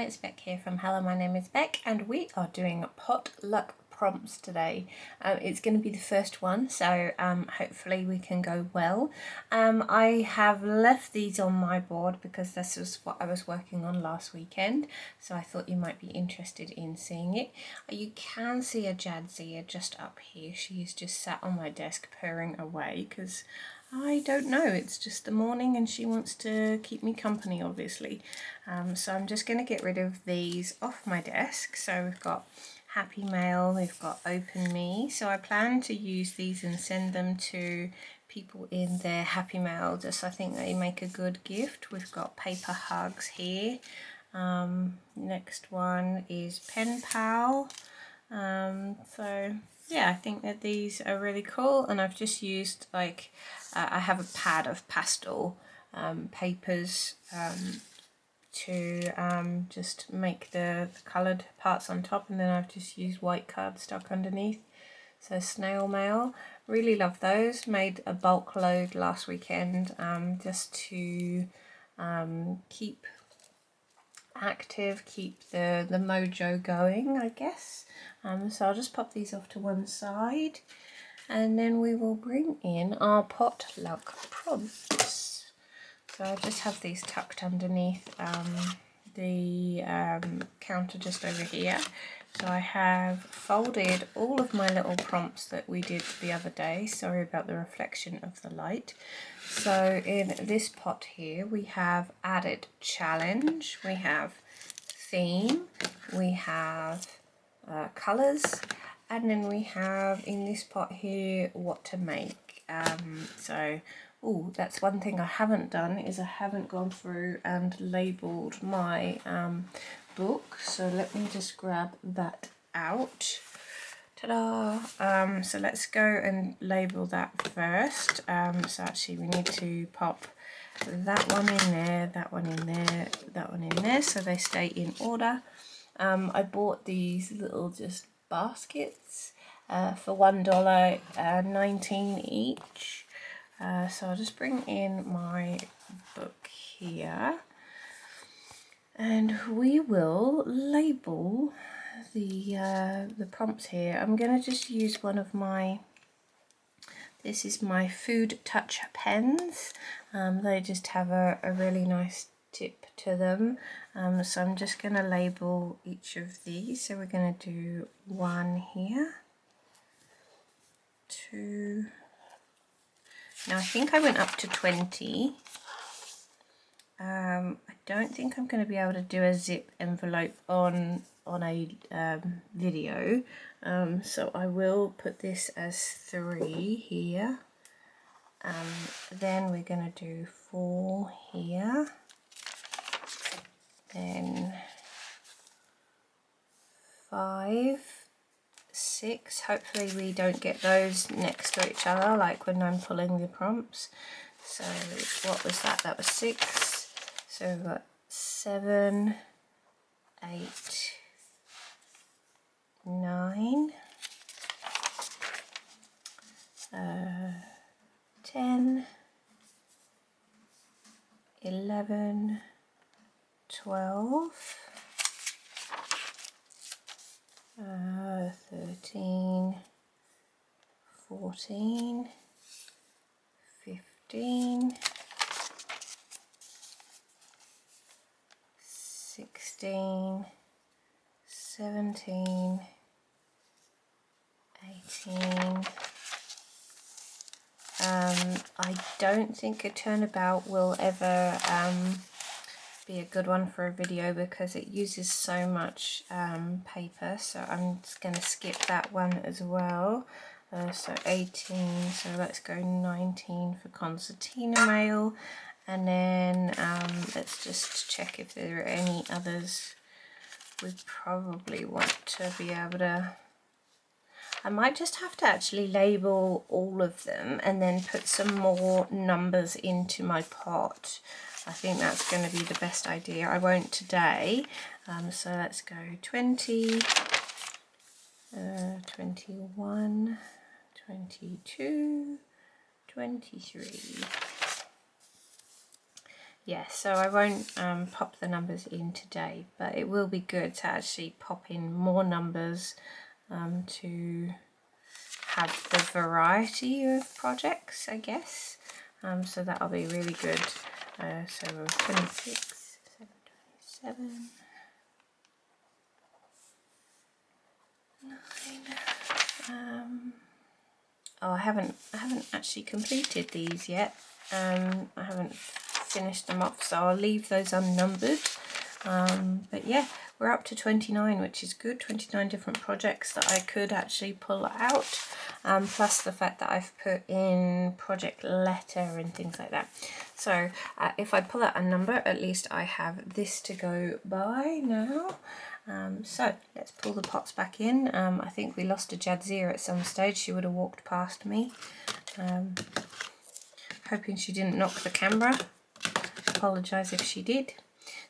it's Beck here from Hello, my name is Beck, and we are doing potluck prompts today. It's going to be the first one, so hopefully we can go well. I have left these on my board because this was what I was working on last weekend, so I thought you might be interested in seeing it. You can see a Jadzia just up here. She's just sat on my desk purring away because I don't know, it's just the morning and she wants to keep me company, obviously. So I'm just going to get rid of these off my desk. So we've got Happy Mail, we've got Open Me. So I plan to use these and send them to people in their Happy Mail, just I think they make a good gift. We've got Paper Hugs here. Next one is Pen Pal. So yeah, I think that these are really cool, and I've just used like I have a pad of pastel papers to just make the coloured parts on top, and then I've just used white cardstock underneath. So snail mail, really love those. Made a bulk load last weekend just to keep active, keep the mojo going, I guess. So I'll just pop these off to one side, and then we will bring in our potluck prompts. So I just have these tucked underneath the counter just over here. So I have folded all of my little prompts that we did the other day. Sorry about the reflection of the light. So in this pot here we have added challenge, we have theme, we have colours, and then we have in this pot here what to make. Oh, that's one thing I haven't done, is I haven't gone through and labelled my book. So let me just grab that out. Ta-da! So let's go and label that first. So actually we need to pop that one in there, that one in there, that one in there, so they stay in order. I bought these little just baskets for $1.19 each. So I'll just bring in my book here, and we will label the prompts here. I'm going to just use one of my, this is my Food Touch pens. They just have a really nice tip to them. So I'm just going to label each of these. So we're going to do 1 here, 2. Now I think I went up to 20. I don't think I'm going to be able to do a zip envelope on a video, so I will put this as 3 here. Then we're going to do 4 here, then 5, 6. Hopefully we don't get those next to each other like when I'm pulling the prompts. So what was that? That was 6. So we've got 7, 8, 9, 10, 11, 12, 13, 14, 15, 16, 17, 18. I don't think a turnabout will ever be a good one for a video because it uses so much paper, so I'm just going to skip that one as well. So 18, so let's go 19 for concertina mail, and then let's just check if there are any others we probably want to be able to. I might just have to actually label all of them and then put some more numbers into my pot. I think that's going to be the best idea. I won't today. So let's go 20, 21, 22, 23. yeah, so I won't pop the numbers in today, but it will be good to actually pop in more numbers to have the variety of projects, I guess. So that'll be really good. So 26, 7, 27, 9. Oh, I haven't actually completed these yet. I haven't finished them off, so I'll leave those unnumbered. But yeah, we're up to 29, which is good. 29 different projects that I could actually pull out, plus the fact that I've put in project letter and things like that. So if I pull out a number, at least I have this to go by now. So let's pull the pots back in. I think we lost a Jadzia at some stage. She would have walked past me. Hoping she didn't knock the camera. Apologise if she did.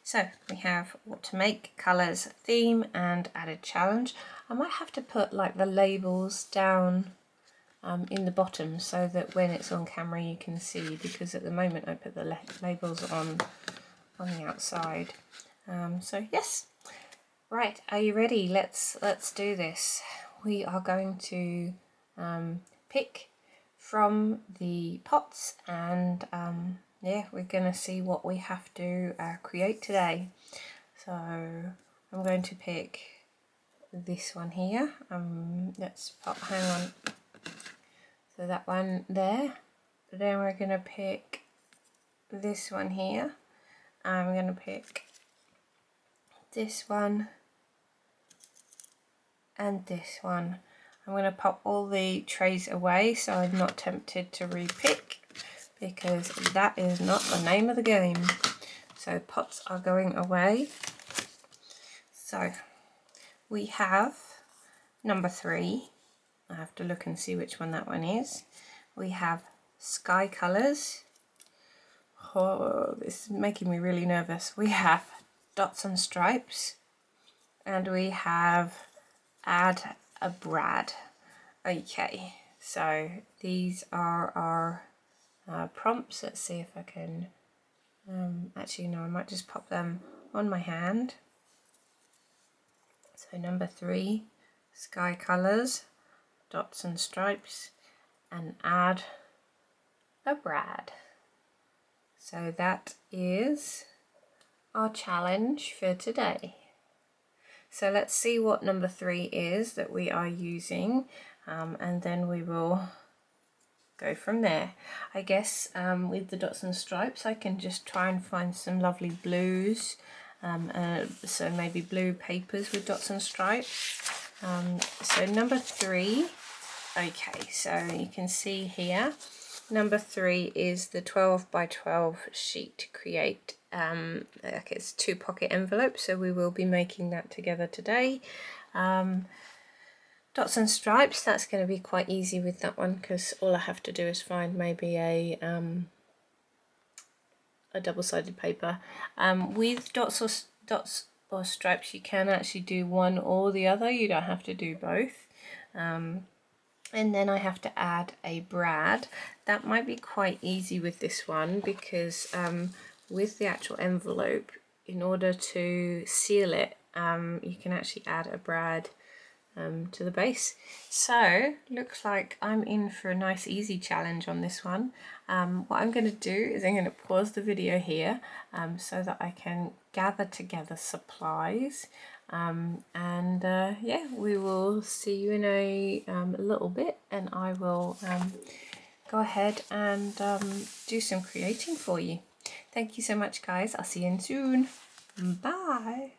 So we have what to make, colours, theme and added challenge. I might have to put like the labels down in the bottom so that when it's on camera you can see, because at the moment I put the labels on the outside. So yes. Right, are you ready? Let's do this. We are going to pick from the pots and yeah, we're going to see what we have to create today. So I'm going to pick this one here. Let's pop, hang on. So that one there. Then we're going to pick this one here. I'm going to pick this one and this one. I'm going to pop all the trays away so I'm not tempted to repick, because that is not the name of the game. So pots are going away. So we have number 3. I have to look and see which one that one is. We have Sky Colours. Oh, this is making me really nervous. We have Dots and Stripes. And we have Add a Brad. Okay, so these are our prompts. Let's see if I can, actually no, I might just pop them on my hand. So number 3, Sky Colours, Dots and Stripes, and Add a Brad. So that is our challenge for today. So let's see what number 3 is that we are using, and then we will go from there. I guess with the Dots and Stripes I can just try and find some lovely blues, so maybe blue papers with dots and stripes. So number 3, okay, so you can see here number 3 is the 12 by 12 sheet to create. Like it's 2 pocket envelopes, so we will be making that together today. Dots and Stripes, that's going to be quite easy with that one, because all I have to do is find maybe a double-sided paper. With dots or stripes you can actually do one or the other, you don't have to do both. And then I have to add a brad. That might be quite easy with this one, because with the actual envelope, in order to seal it, you can actually add a brad to the base. So looks like I'm in for a nice easy challenge on this one. What I'm going to do is I'm going to pause the video here so that I can gather together supplies, and yeah, we will see you in a little bit, and I will go ahead and do some creating for you. Thank you so much guys, I'll see you soon. Bye.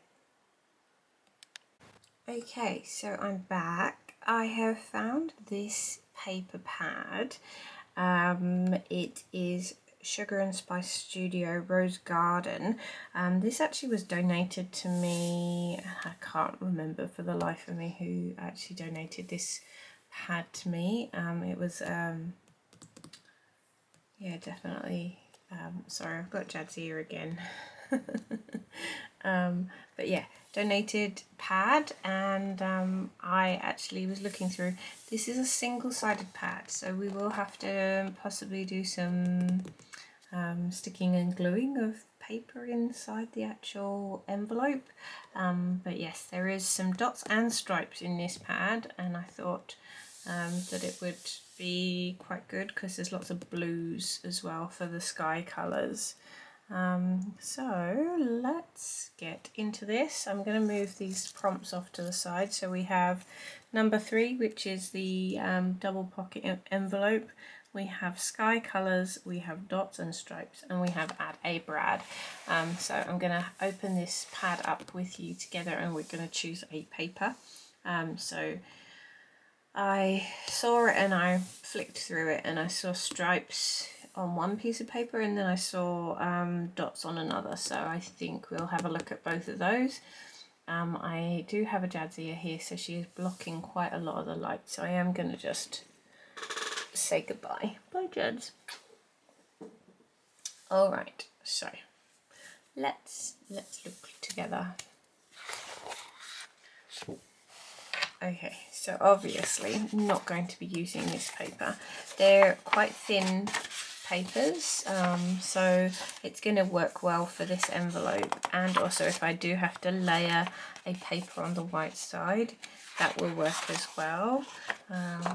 Okay, so I'm back. I have found this paper pad. It is Sugar and Spice Studio Rose Garden. This actually was donated to me. I can't remember for the life of me who actually donated this pad to me. It was, yeah, definitely. Sorry, I've got Jadzia again. But yeah, donated pad, and I actually was looking through. This is a single-sided pad, so we will have to possibly do some sticking and gluing of paper inside the actual envelope. But yes, there is some dots and stripes in this pad, and I thought that it would be quite good because there's lots of blues as well for the sky colours. So let's get into this. I'm going to move these prompts off to the side. So we have number 3, which is the double pocket envelope. We have sky colours, we have dots and stripes, and we have add a brad. So I'm going to open this pad up with you together, and we're going to choose a paper. So I saw it and I flicked through it and I saw stripes on one piece of paper, and then I saw dots on another, so I think we'll have a look at both of those. I do have a Jadzia here, so she is blocking quite a lot of the light, so I am going to just say goodbye. Bye, Jads. Alright, so let's look together. Okay, so obviously not going to be using this paper. They're quite thin papers, so it's going to work well for this envelope, and also if I do have to layer a paper on the white side, that will work as well.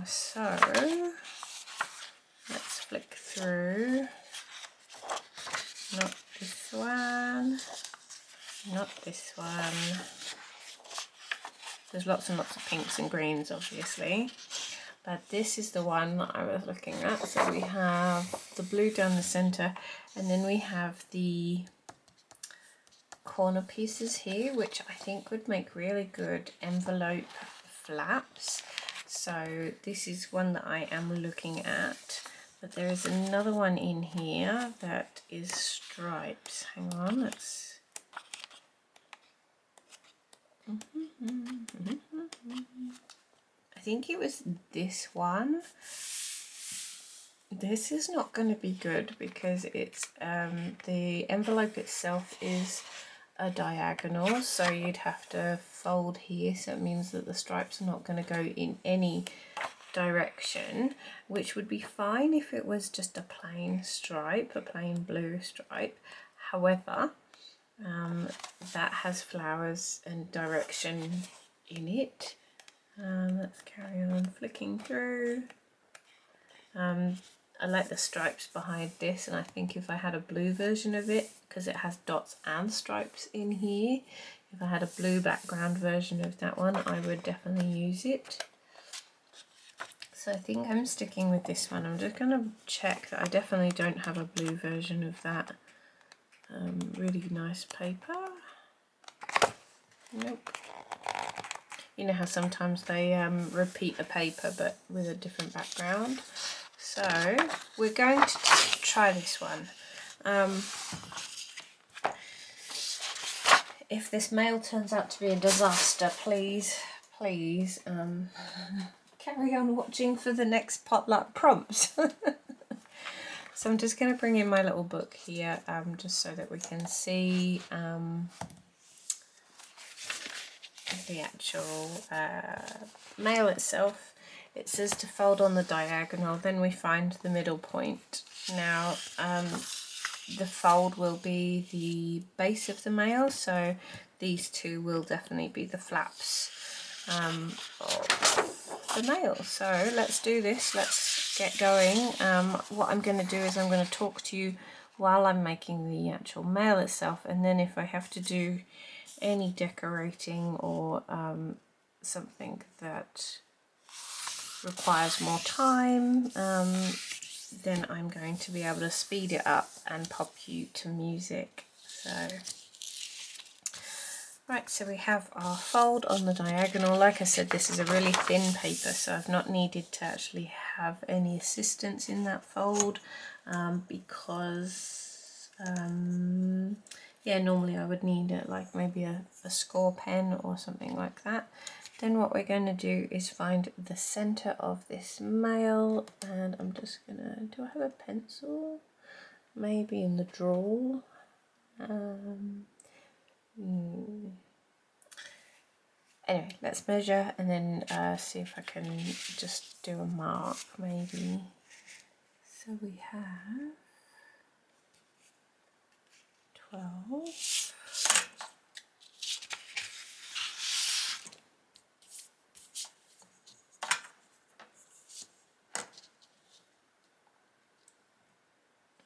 So let's flick through. Not this one, not this one. There's lots and lots of pinks and greens obviously, but this is the one that I was looking at. So we have the blue down the centre, and then we have the corner pieces here, which I think would make really good envelope flaps. So this is one that I am looking at, but there is another one in here that is stripes. Hang on, let's... I think it was this one. This is not going to be good because it's the envelope itself is a diagonal, so you'd have to fold here, so it means that the stripes are not going to go in any direction, which would be fine if it was just a plain stripe, a plain blue stripe. However, that has flowers and direction in it. Let's carry on flicking through. I like the stripes behind this, and I think if I had a blue version of it, because it has dots and stripes in here, if I had a blue background version of that one, I would definitely use it. So I think I'm sticking with this one. I'm just going to check that I definitely don't have a blue version of that. Really nice paper. Nope. You know how sometimes they repeat a paper but with a different background. So we're going to try this one. If this mail turns out to be a disaster, please carry on watching for the next potluck prompts. So I'm just going to bring in my little book here, just so that we can see the actual mail itself. It says to fold on the diagonal, then we find the middle point. Now the fold will be the base of the mail, so these two will definitely be the flaps of the mail. So let's do this, let's get going. What I'm going to do is I'm going to talk to you while I'm making the actual mail itself, and then if I have to do any decorating or something that requires more time, then I'm going to be able to speed it up and pop you to music. So right, so we have our fold on the diagonal. Like I said, this is a really thin paper, so I've not needed to actually have any assistance in that fold, because yeah, normally I would need it like maybe a score pen or something like that. Then what we're going to do is find the center of this mail, and I'm just gonna, do I have a pencil? Maybe in the drawer. Anyway, let's measure and then see if I can just do a mark maybe. So we have 12.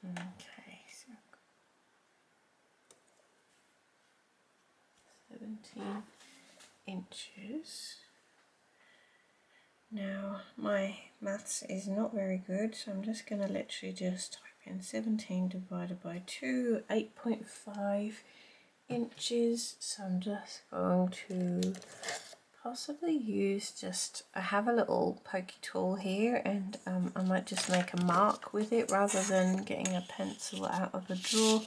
Okay, so 17 inches. Now my maths is not very good, so I'm just going to literally just type in 17 divided by 2, 8.5 inches. So I'm just going to possibly use I have a little pokey tool here, and I might just make a mark with it rather than getting a pencil out of the drawer,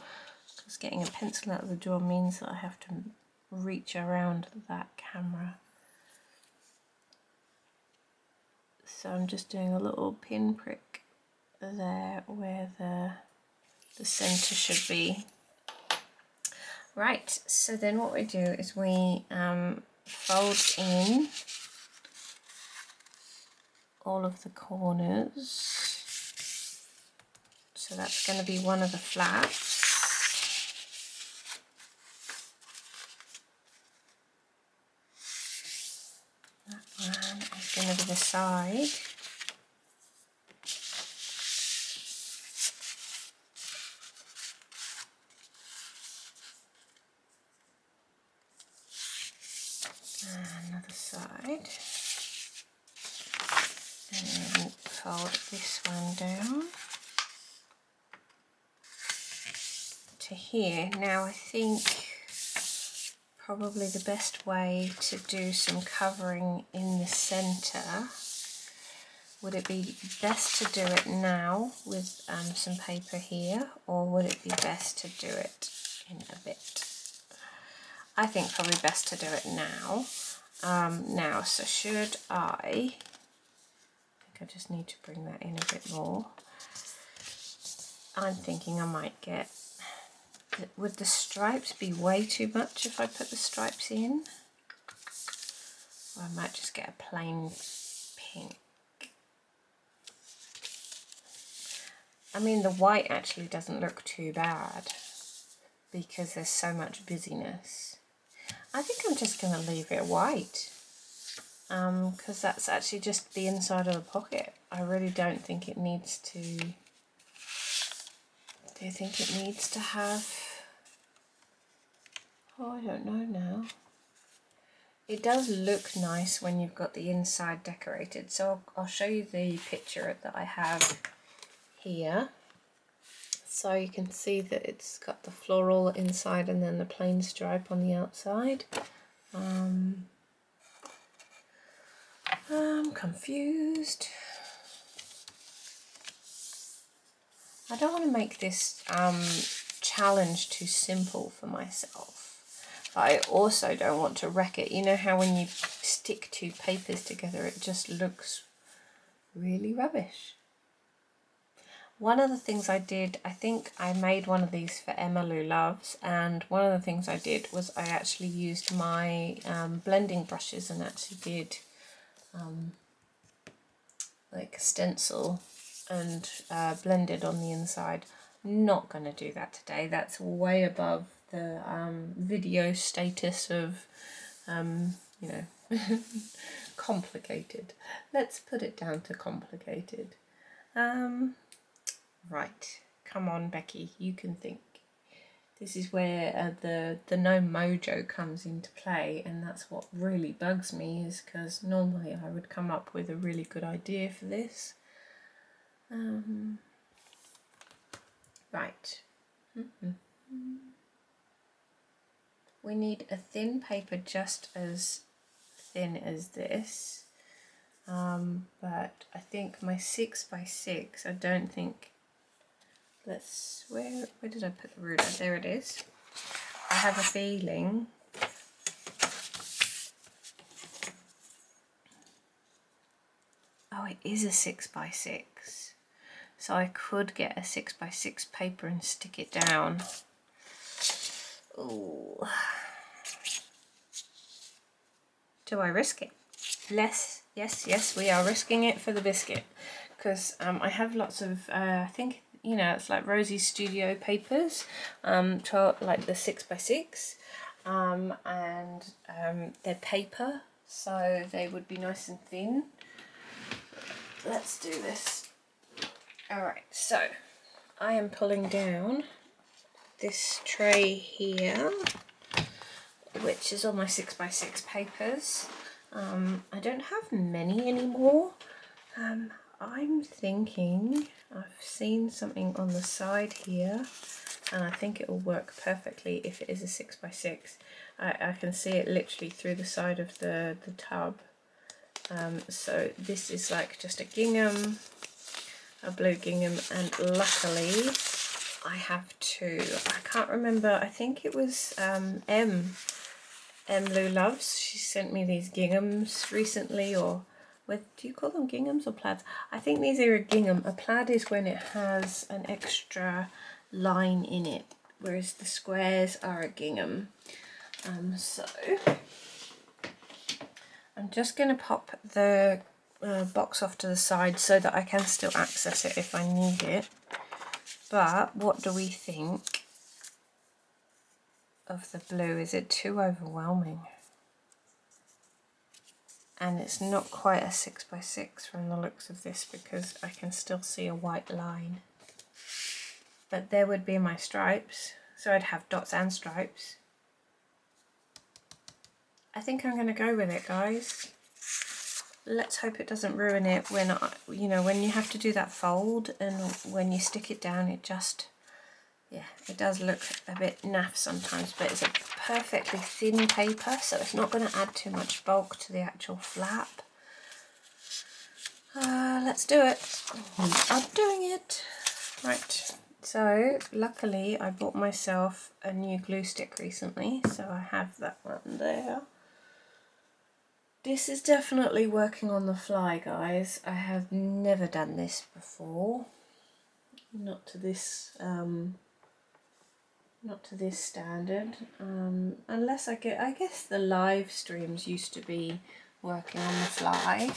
because getting a pencil out of the drawer means that I have to reach around that camera. So I'm just doing a little pin prick there where the center should be. Right, so then what we do is we fold in all of the corners. So that's going to be one of the flaps. That one is going to be the side. Another side, and then fold this one down to here. Now I think probably the best way to do some covering in the center, would it be best to do it now with some paper here, or would it be best to do it in a bit? I think probably best to do it now. Now, so should I think I just need to bring that in a bit more. I'm thinking I might get, would the stripes be way too much if I put the stripes in? Or I might just get a plain pink. I mean, the white actually doesn't look too bad because there's so much busyness. I think I'm just going to leave it white, because that's actually just the inside of the pocket. I really don't think it needs to... Do you think it needs to have... Oh, I don't know now. It does look nice when you've got the inside decorated. So I'll show you the picture that I have here. So you can see that it's got the floral inside and then the plain stripe on the outside. I'm confused. I don't want to make this challenge too simple for myself, but I also don't want to wreck it. You know how when you stick two papers together it just looks really rubbish. One of the things I did, I think I made one of these for Emma Lou Loves, and one of the things I did was I actually used my blending brushes and actually did like stencil and blended on the inside. Not going to do that today. That's way above the video status of, you know, complicated. Let's put it down to complicated. Right, come on Becky, you can think. This is where the no mojo comes into play, and that's what really bugs me, is because normally I would come up with a really good idea for this. Right. We need a thin paper just as thin as this, but I think my 6x6, I don't think... where did I put the ruler? There it is. I have a feeling it is a 6x6. So I could get a 6x6 paper and stick it down. Ooh. Do I risk it? Yes, we are risking it for the biscuit. Because I have lots of, I think you know, it's like Rosie's Studio papers, like the 6x6, and they're paper, so they would be nice and thin. Let's do this. Alright, so I am pulling down this tray here, which is all my 6x6 papers. I don't have many anymore. I'm thinking, I've seen something on the side here, and I think it will work perfectly if it is a 6x6. I can see it literally through the side of the tub. So this is like just a gingham, a blue gingham, and luckily I have two. I can't remember, I think it was M Lou Loves. She sent me these ginghams recently, or do you call them ginghams or plaids? I think these are a gingham. A plaid is when it has an extra line in it, whereas the squares are a gingham. So I'm just going to pop the box off to the side so that I can still access it if I need it. But what do we think of the blue? Is it too overwhelming? And it's not quite a 6x6 from the looks of this, because I can still see a white line. But there would be my stripes, so I'd have dots and stripes. I think I'm going to go with it, guys. Let's hope it doesn't ruin it when, you know, when you have to do that fold and when you stick it down, it just, yeah, it does look a bit naff sometimes, but it's a perfectly thin paper, so it's not going to add too much bulk to the actual flap. Let's do it. I'm doing it. Right, so luckily I bought myself a new glue stick recently, so I have that one there. This is definitely working on the fly, guys. I have never done this before. Not to this standard. Unless I guess the live streams used to be working on the fly.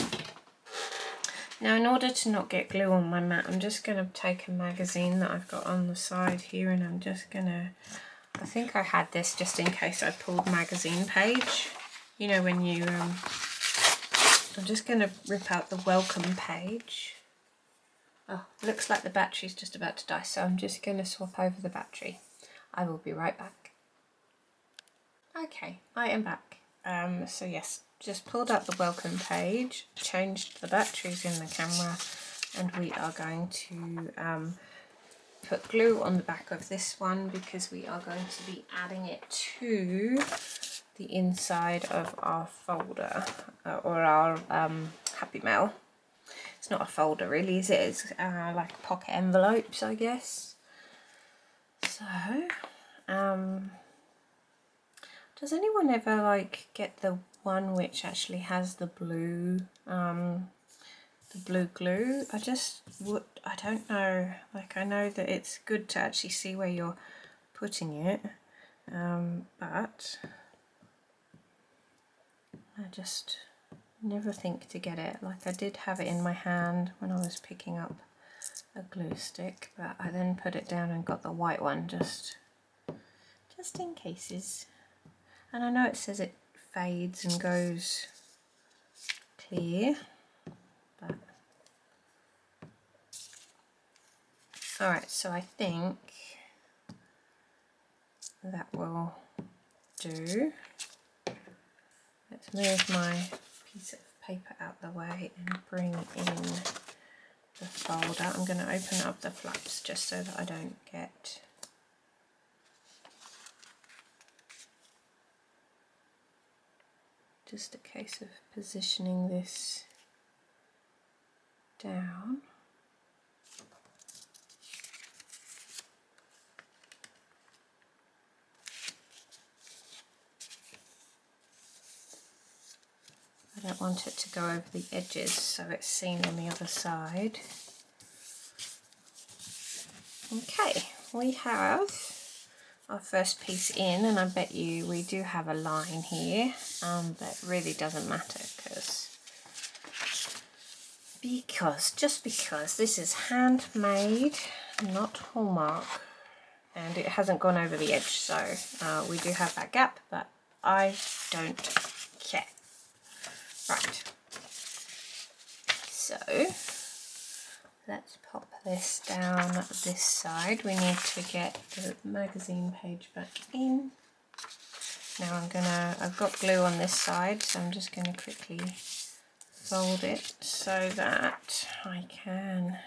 Now, in order to not get glue on my mat, I'm just going to take a magazine that I've got on the side here, and I'm just going to, I think I had this just in case I pulled magazine page. You know, when you, I'm just going to rip out the welcome page. Oh, looks like the battery's just about to die, so I'm just going to swap over the battery. I will be right back. Okay, I am back. So yes, just pulled out the welcome page, changed the batteries in the camera, and we are going to put glue on the back of this one, because we are going to be adding it to the inside of our folder, or our Happy Mail. It's not a folder really, is it? It's like pocket envelopes, I guess. So, does anyone ever like get the one which actually has the blue glue? I don't know, like, I know that it's good to actually see where you're putting it, but I just never think to get it. Like, I did have it in my hand when I was picking up a glue stick, but I then put it down and got the white one just in cases. And I know it says it fades and goes clear, but alright, so I think that will do. Let's move my piece of paper out the way and bring in the folder. I'm going to open up the flaps just so that I don't get just a case of positioning this down. I don't want it to go over the edges, so it's seen on the other side. Okay, we have our first piece in, and I bet you we do have a line here, but it really doesn't matter because just because this is handmade not Hallmark, and it hasn't gone over the edge, so we do have that gap, but I don't care. Right, so let's pop this down this side. We need to get the magazine page back in. Now I've got glue on this side, so I'm just going to quickly fold it so that I can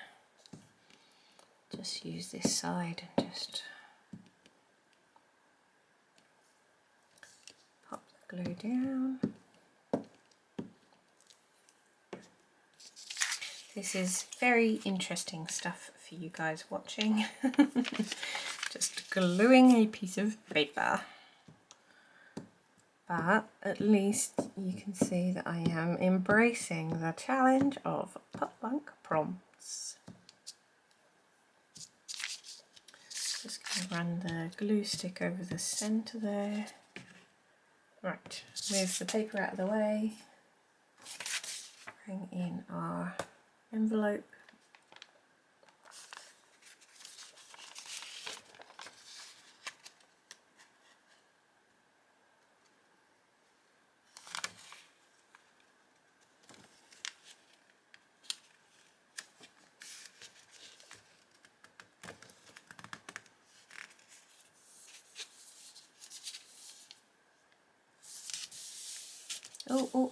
just use this side and just pop the glue down. This is very interesting stuff for you guys watching. Just gluing a piece of paper. But at least you can see that I am embracing the challenge of potluck prompts. Just going to run the glue stick over the centre there. Right, move the paper out of the way. Bring in our envelope.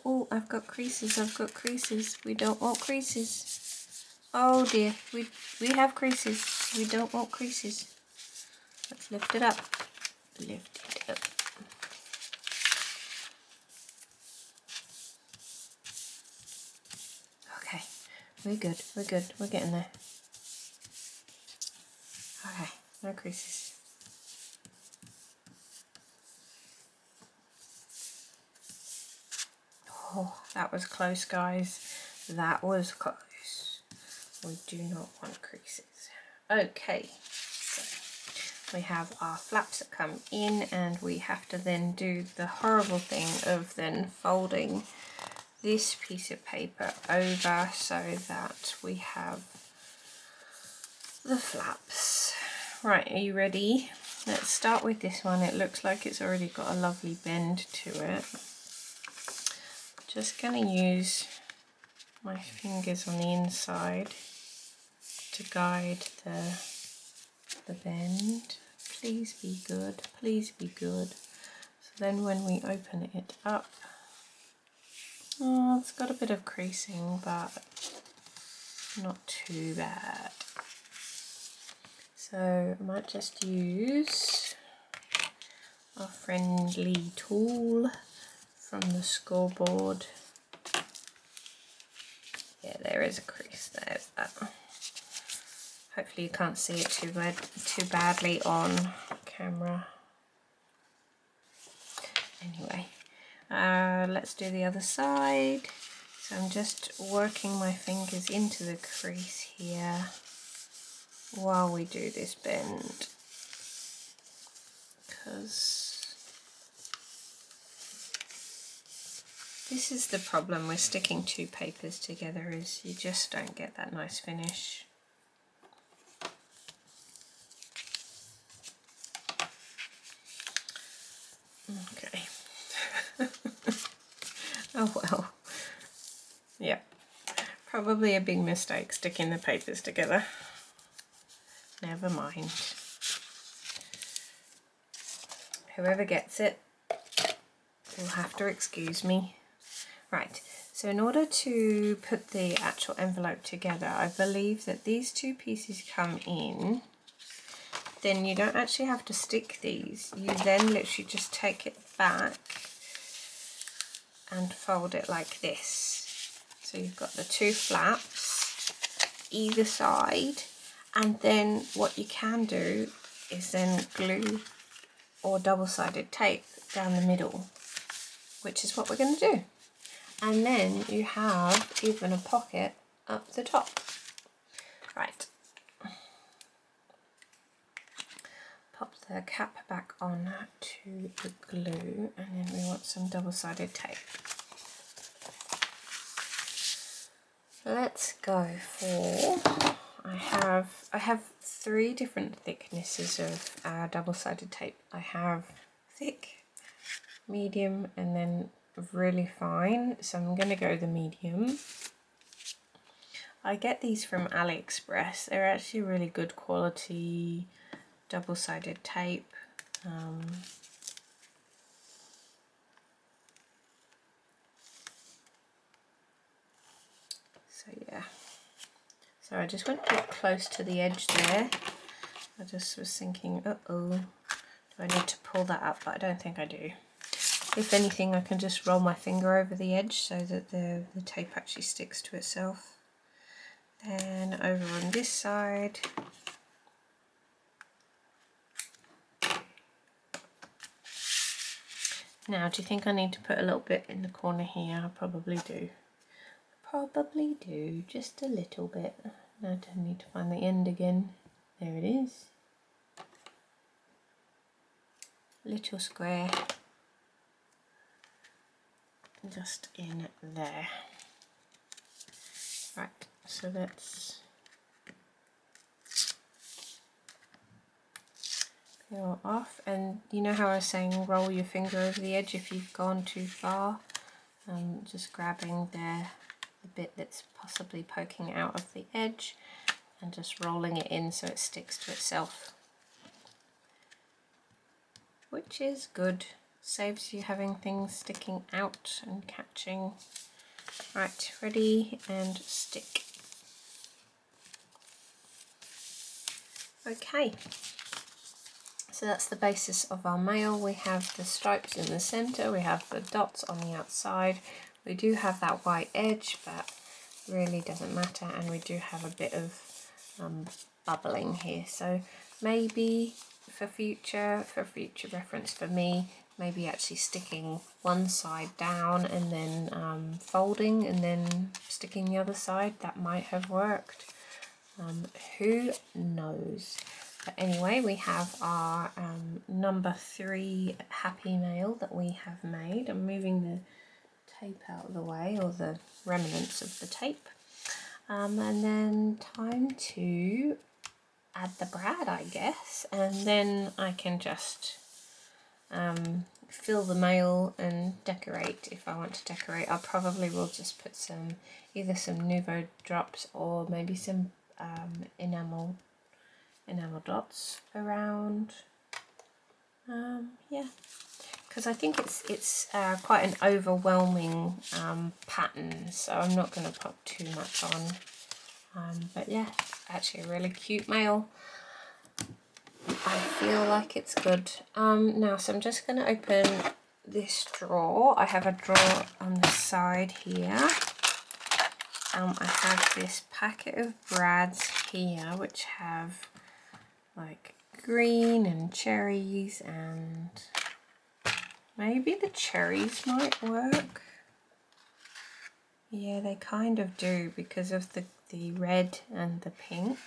Oh, I've got creases, we don't want creases. Oh dear, we have creases, we don't want creases. Let's lift it up, lift it up. Okay, we're good, we're getting there. Okay, no creases. Oh, that was close, guys. That was close. We do not want creases. Okay, so we have our flaps that come in, and we have to then do the horrible thing of then folding this piece of paper over so that we have the flaps. Right, are you ready? Let's start with this one. It looks like it's already got a lovely bend to it. Just going to use my fingers on the inside to guide the bend. Please be good, please be good. So then when we open it up, oh, it's got a bit of creasing, but not too bad. So I might just use our friendly tool from the scoreboard. Yeah, there is a crease there, but hopefully you can't see it too badly on camera. Anyway, let's do the other side. So I'm just working my fingers into the crease here while we do this bend, because this is the problem with sticking two papers together, is you just don't get that nice finish. Okay. Oh well. Yeah. Probably a big mistake sticking the papers together. Never mind. Whoever gets it will have to excuse me. Right, so in order to put the actual envelope together, I believe that these two pieces come in. Then you don't actually have to stick these. You then literally just take it back and fold it like this. So you've got the two flaps either side, and then what you can do is then glue or double-sided tape down the middle, which is what we're going to do. And then you have even a pocket up the top. Right. Pop the cap back on to the glue, and then we want some double-sided tape. Let's go for I have 3 different thicknesses of double-sided tape. I have thick, medium, and then really fine. So I'm going to go the medium. I get these from AliExpress. They're actually really good quality double-sided tape. So yeah. So I just went a bit close to the edge there. I just was thinking, uh-oh, do I need to pull that up? But I don't think I do. If anything, I can just roll my finger over the edge so that the tape actually sticks to itself. Then over on this side, now do you think I need to put a little bit in the corner here? I probably do. Probably do, just a little bit. Now I don't need to find the end again. There it is. Little square. Just in there. Right, so let's peel off. And you know how I was saying roll your finger over the edge if you've gone too far? Just grabbing the bit that's possibly poking out of the edge and just rolling it in so it sticks to itself. Which is good. Saves you having things sticking out and catching. Right, ready and stick. Okay, so that's the basis of our mail. We have the stripes in the center, we have the dots on the outside. We do have that white edge, but really doesn't matter, and we do have a bit of bubbling here. So maybe for future reference for me, maybe actually sticking one side down and then folding and then sticking the other side, that might have worked. Who knows? But anyway, we have our number 3 happy mail that we have made. I'm moving the tape out of the way, or the remnants of the tape. And then time to add the brad, I guess, and then I can just fill the mail and decorate if I want to decorate. I probably will just put either some Nuvo drops or maybe some enamel dots around. Yeah, because I think it's quite an overwhelming pattern, so I'm not going to put too much on. But yeah, actually a really cute mail. I feel like it's good. Now, so I'm just going to open this drawer. I have a drawer on the side here. I have this packet of brads here, which have like green and cherries, and maybe the cherries might work. Yeah, they kind of do because of the red and the pink,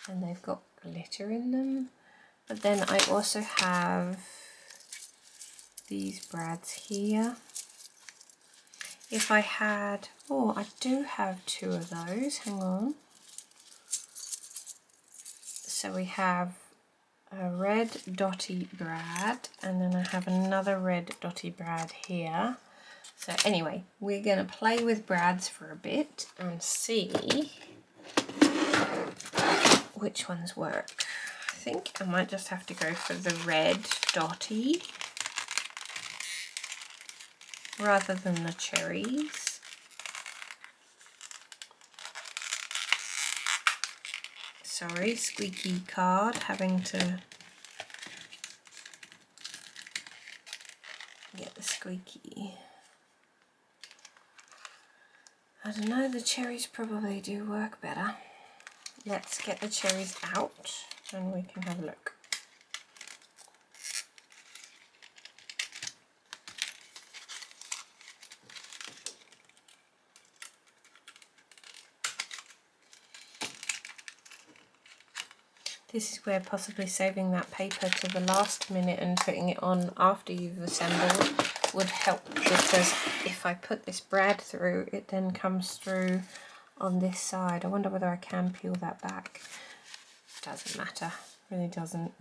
and they've got glitter in them. But then I also have these brads here. If I had, oh, I do have 2 of those, hang on. So we have a red dotty brad, and then I have another red dotty brad here. So anyway, we're going to play with brads for a bit and see which ones work. I think I might just have to go for the red dotty rather than the cherries. Sorry, squeaky card, having to get the squeaky. I don't know, the cherries probably do work better. Let's get the cherries out and we can have a look. This is where possibly saving that paper to the last minute and putting it on after you've assembled would help, because if I put this brad through, it then comes through on this side. I wonder whether I can peel that back. Doesn't matter, really doesn't.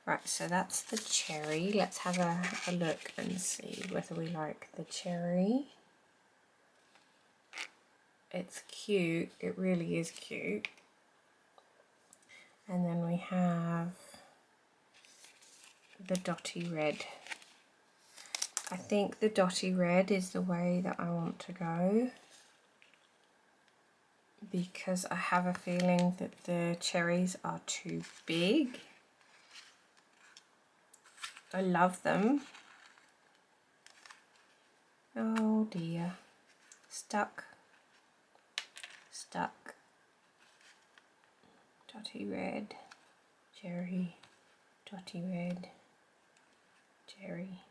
Right, so that's the cherry. Let's have a look and see whether we like the cherry. It's cute, it really is cute. And then we have the dotty red. I think the dotty red is the way that I want to go, because I have a feeling that the cherries are too big. I love them. Oh dear. Stuck. Stuck. Dotty red. Cherry. Dotty red. Cherry.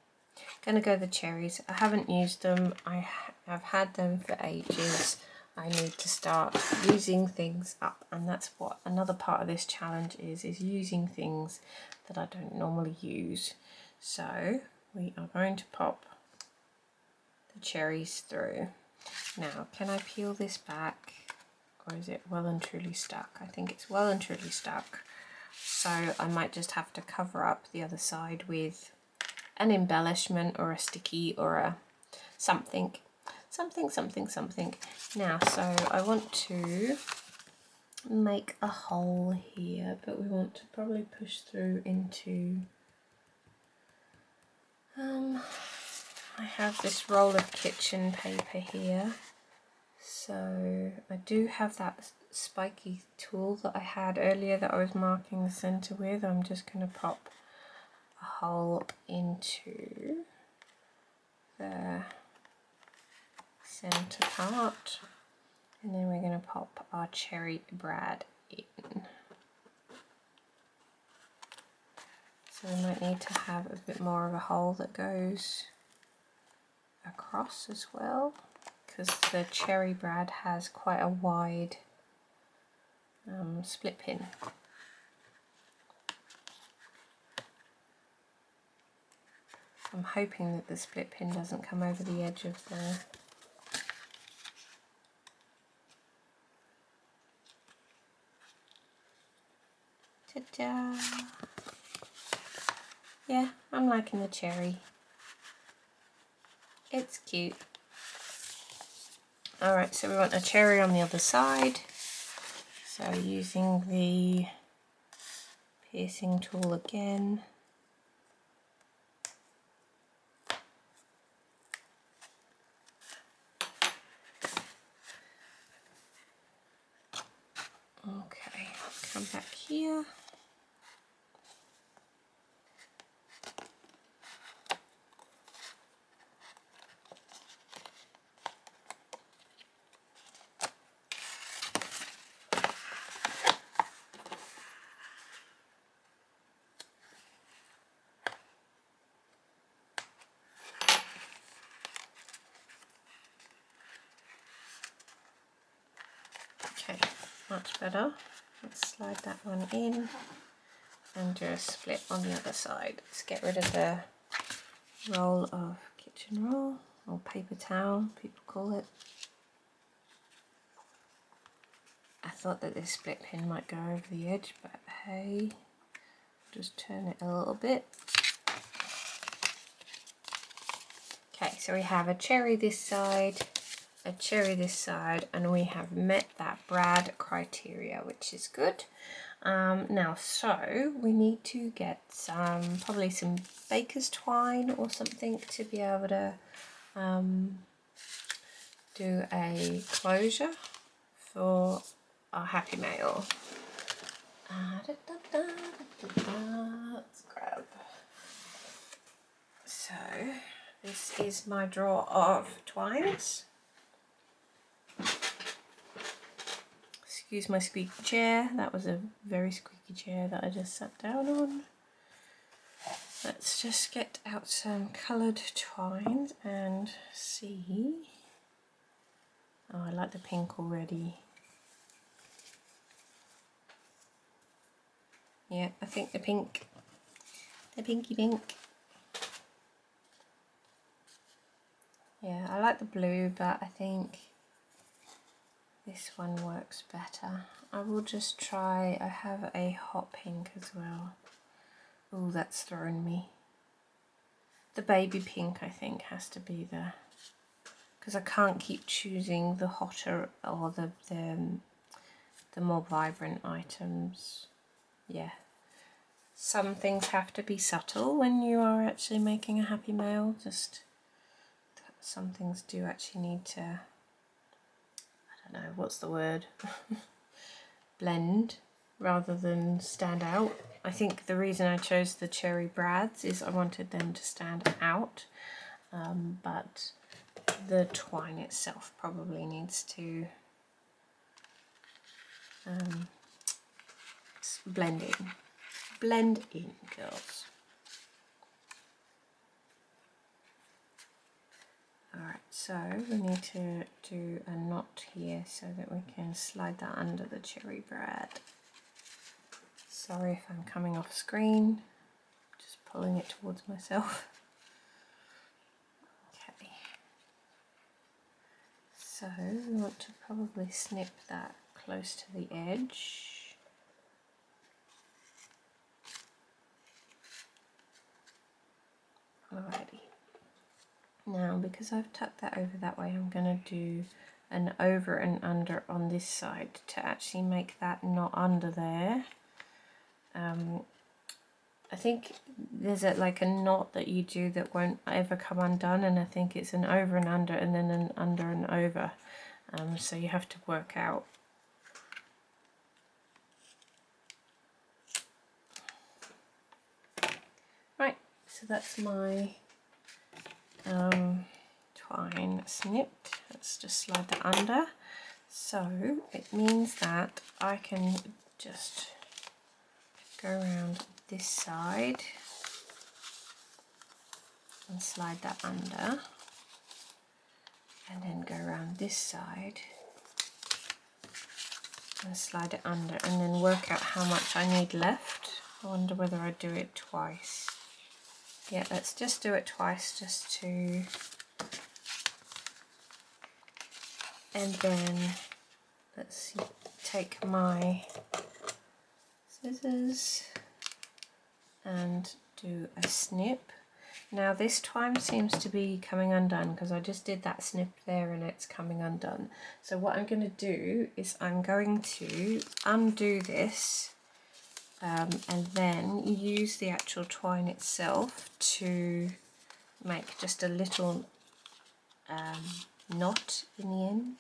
Gonna go the cherries. I haven't used them. I have had them for ages. I need to start using things up, and that's what another part of this challenge is using things that I don't normally use. So we are going to pop the cherries through. Now, can I peel this back, or is it well and truly stuck? I think it's well and truly stuck. So I might just have to cover up the other side with an embellishment or a sticky or a something. Now, so I want to make a hole here, but we want to probably push through into I have this roll of kitchen paper here, so I do have that spiky tool that I had earlier that I was marking the center with. I'm just going to pop a hole into the center part, and then we're going to pop our cherry brad in. So we might need to have a bit more of a hole that goes across as well, because the cherry brad has quite a wide split pin. I'm hoping that the split pin doesn't come over the edge of the ta-da! Yeah, I'm liking the cherry. It's cute. Alright, so we want a cherry on the other side. So using the piercing tool again. Okay, come back here. Okay, much better. Let's slide that one in and do a split on the other side. Let's get rid of the roll of kitchen roll, or paper towel, people call it. I thought that this split pin might go over the edge, but hey, just turn it a little bit. Okay, so we have a cherry this side, a cherry this side, and we have met that brad criteria, which is good. Now, so we need to get probably some baker's twine or something to be able to do a closure for our Happy Mail. Let's grab. So this is my drawer of twines. Excuse my squeaky chair. That was a very squeaky chair that I just sat down on. Let's just get out some coloured twines and see. Oh, I like the pink already. Yeah, I think the pinky pink. Yeah, I like the blue, but I think this one works better. I will just try, I have a hot pink as well. Oh, that's thrown me. The baby pink, I think, has to be the, because I can't keep choosing the hotter or the more vibrant items. Yeah. Some things have to be subtle when you are actually making a happy mail. Just some things do actually need to, I don't know, what's the word? Blend rather than stand out. I think the reason I chose the cherry brads is I wanted them to stand out, but the twine itself probably needs to blend in. Blend in, girls. Alright, so we need to do a knot here so that we can slide that under the cherry brad. Sorry if I'm coming off screen, just pulling it towards myself. Okay, so we want to probably snip that close to the edge. Alrighty. Now, because I've tucked that over that way, I'm going to do an over and under on this side to actually make that knot under there. I think there's like a knot that you do that won't ever come undone, and I think it's an over and under and then an under and over. So you have to work out. Right, so that's my twine snipped. Let's just slide that under. So it means that I can just go around this side and slide that under, and then go around this side and slide it under, and then work out how much I need left. I wonder whether I do it twice. Yeah, let's just do it twice just to, and then let's see, take my scissors and do a snip. Now this twine seems to be coming undone because I just did that snip there and it's coming undone. So what I'm going to do is I'm going to undo this and then use the actual twine itself to make just a little knot in the end.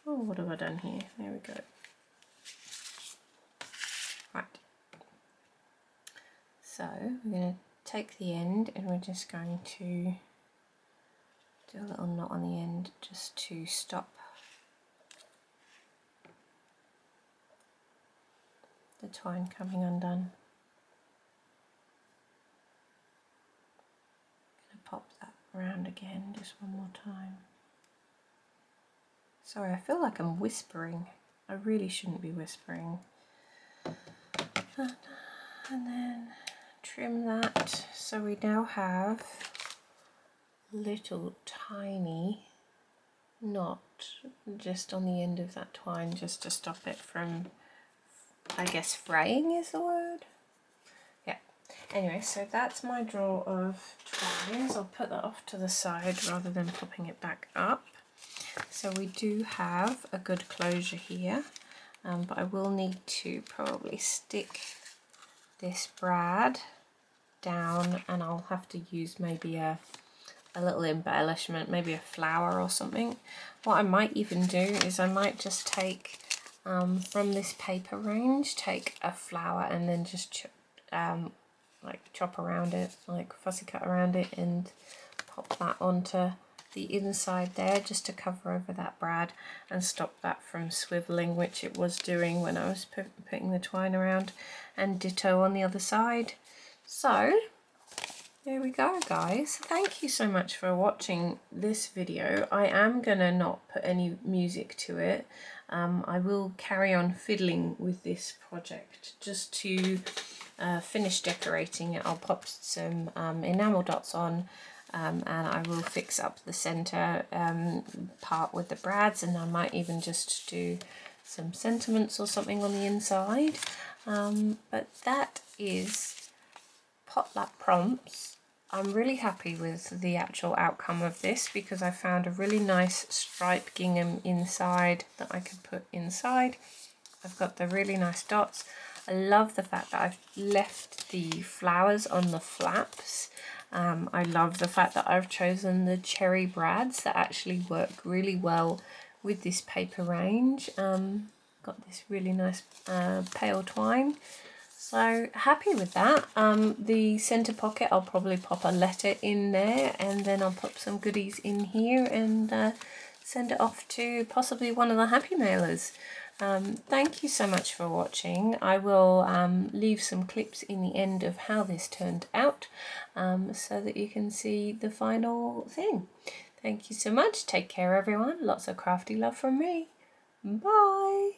Oh, what have I done here? There we go. Right. So we're going to take the end and we're just going to do a little knot on the end just to stop the twine coming undone. I'm going to pop that around again just one more time. Sorry, I feel like I'm whispering. I really shouldn't be whispering. And then trim that so we now have little tiny knot just on the end of that twine just to stop it from, I guess, fraying is the word. Yeah. Anyway, so that's my drawer of twines. I'll put that off to the side rather than popping it back up. So we do have a good closure here, but I will need to probably stick this brad down, and I'll have to use maybe a little embellishment, maybe a flower or something. What I might even do is I might just take from this paper range, take a flower and then just like chop around it, like fussy cut around it, and pop that onto the inside there just to cover over that brad and stop that from swiveling, which it was doing when I was putting the twine around, and ditto on the other side. So there we go, guys. Thank you so much for watching this video. I am gonna not put any music to it. I will carry on fiddling with this project just to finish decorating it. I'll pop some enamel dots on and I will fix up the center part with the brads, and I might even just do some sentiments or something on the inside. But that is Potluck Prompts. I'm really happy with the actual outcome of this because I found a really nice striped gingham inside that I could put inside. I've got the really nice dots. I love the fact that I've left the flowers on the flaps. I love the fact that I've chosen the cherry brads that actually work really well with this paper range. Got this really nice pale twine. So happy with that. The centre pocket, I'll probably pop a letter in there, and then I'll pop some goodies in here and send it off to possibly one of the happy mailers. Thank you so much for watching. I will leave some clips in the end of how this turned out so that you can see the final thing. Thank you so much. Take care, everyone. Lots of crafty love from me. Bye.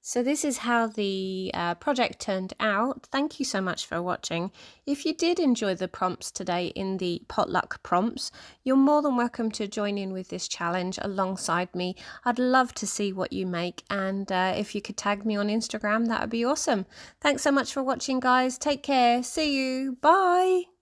So this is how the project turned out. Thank you so much for watching. If you did enjoy the prompts today in the potluck prompts, you're more than welcome to join in with this challenge alongside me. I'd love to see what you make, and if you could tag me on Instagram, that would be awesome. Thanks so much for watching, guys. Take care. See you. Bye.